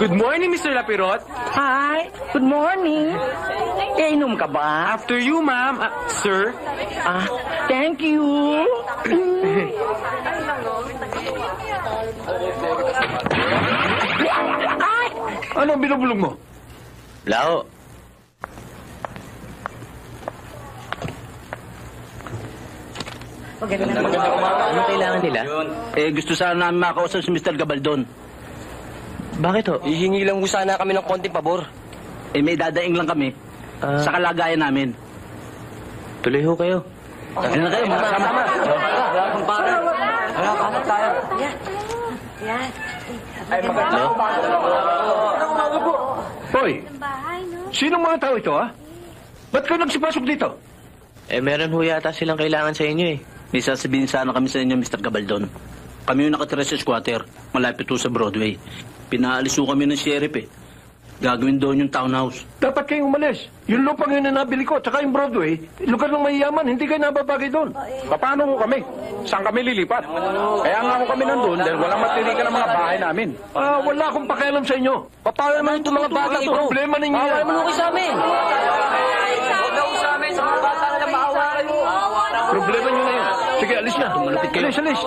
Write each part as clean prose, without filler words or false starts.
Good morning, Mr. Lapirot. Hi, good morning. Inom ka ba? After you, ma'am. Sir? Thank you. Ano ang binubulong mo? Lao. Ano kailangan nila? Gusto sana namin makausap si Mr. Gabaldon. Bakit ho? Hihingi lang ho sana kami ng konting pabor. May dadaing lang kami. Sa kalagayan namin. Tuloy ho kayo. Ano na kayo, mga kasama? Hoy, sinong mga tao ito, ha? Ba't ka nagsipasok dito? Meron ho yata silang kailangan sa inyo eh. May sasabihin sana kami sa inyo, Mr. Gabaldon. Kami yung nakatira sa squatter, malapit po sa Broadway. Pinaalis po kami ng sheriff eh. Gagawin doon yung townhouse. Dapat kayong umalis. Yung lupang yun na nabili ko, tsaka yung Broadway, lugar ng mayayaman, hindi kayo nababagay doon. Paano ko kami? Saan kami lilipat? Kaya nga ako kami nandun dahil walang matirikan ng mga bahay namin. Wala akong pakialam sa inyo. Paano naman itong mga bata ito? Problema ninyo yan. Paano naman kayo sa amin? Huwag na sa amin, sa mga bata na maawa kayo. Problema nyo na yun. Sige, alis na. Malapit kayo. Alis.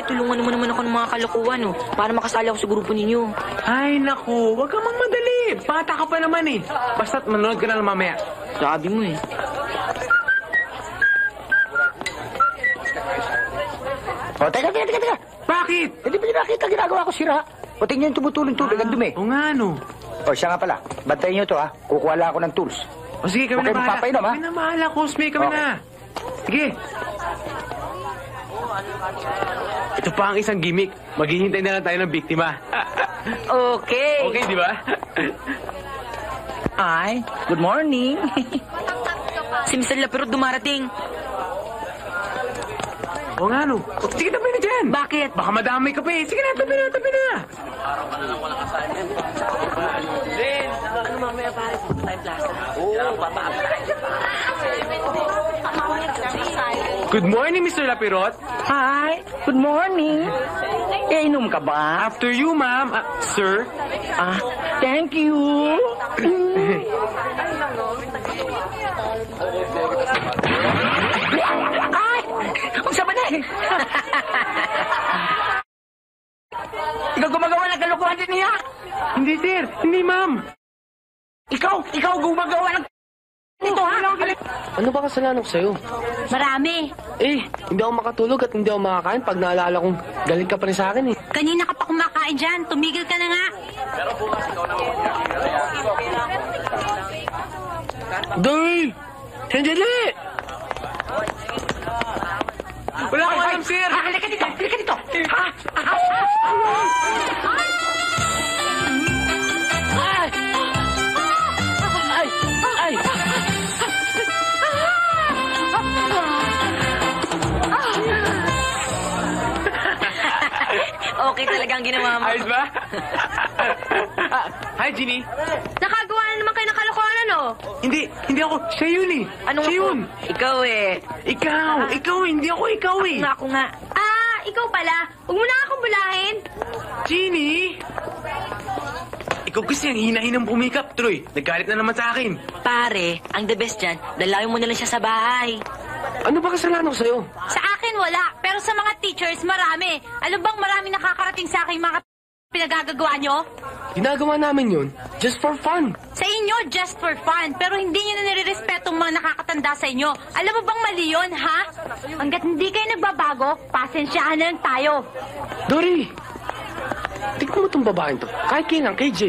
Tulungan naman ako ng mga kalokohan, para makasali ako sa grupo ninyo. Ay, naku. Huwag kang magmadali. Bata ka pa naman eh. Basta't manonood ka na lang mamaya. Sabi mo eh. Teka. Bakit? Hindi ba nakita ginagawa ko sira? O tingnan yung tumutulong tubig ang dumi. O nga, no. Siya nga pala. Bantayin nyo to, ha? Kukuha lang ako ng tools. O sige, kami Okay, na bahala. magpapainom, ha? Kami na bahala, Cosme. Kami na. Sige. Ito pa ang isang gimmick. Maghihintay na lang tayo ng biktima. Okay. Okay, di ba? Ay, good morning. Si Mr. Lapirot dumarating. O nga, no. Sige, tabi na dyan. Bakit? Baka madamay ka pa eh. Sige na, tabi na. Good morning, Mr. Lapirot. Hi, good morning. Inom ka ba? After you, ma'am. Sir? Thank you. Ay! Kung sa banay! Ikaw gumagawa ng kalokohan din niya? Hindi, sir. Hindi, ma'am. Ikaw gumagawa ng... Ito, ha? Ano ba kasalanan ko sa'yo? Marami. Hindi ako makatulog at hindi ako makakain pag naalala kong galing ka pa rin sa akin eh. Kanina ka pa kumakain dyan. Tumigil ka na nga. Dahil! Sandali! Wala akong alam, sir. Halika dito! Okay talaga ang ginawa mo. Ayos ba? Hi, Ginny. Nakagawa na naman kayo ng kalokohan, ano? Hindi ako. Siya yun eh. Anong Siya yun. Ikaw eh. Ikaw, hindi ako ikaw eh. Ako nga. Ikaw pala. Huwag mo na akong bulahin. Ginny! Ikaw kasi ang hinahinang pumikap, Troy. Naggalit na naman sa akin. Pare, ang the best dyan, dalawin mo na lang siya sa bahay. Ano ba kasalanan ko sa'yo? Sa akin wala, pero sa mga teachers marami. Alam bang marami nakakarating sa akin mga pinagagagawa nyo? Ginagawa namin yun just for fun. Sa inyo, just for fun, pero hindi nyo na nire-respeto ang mga nakakatanda sa inyo. Alam mo bang mali yun, ha? Hanggat hindi kayo nagbabago, pasensyahan na lang tayo. Dory, tignan mo tong babaeng to. Kahit kailan, KJ.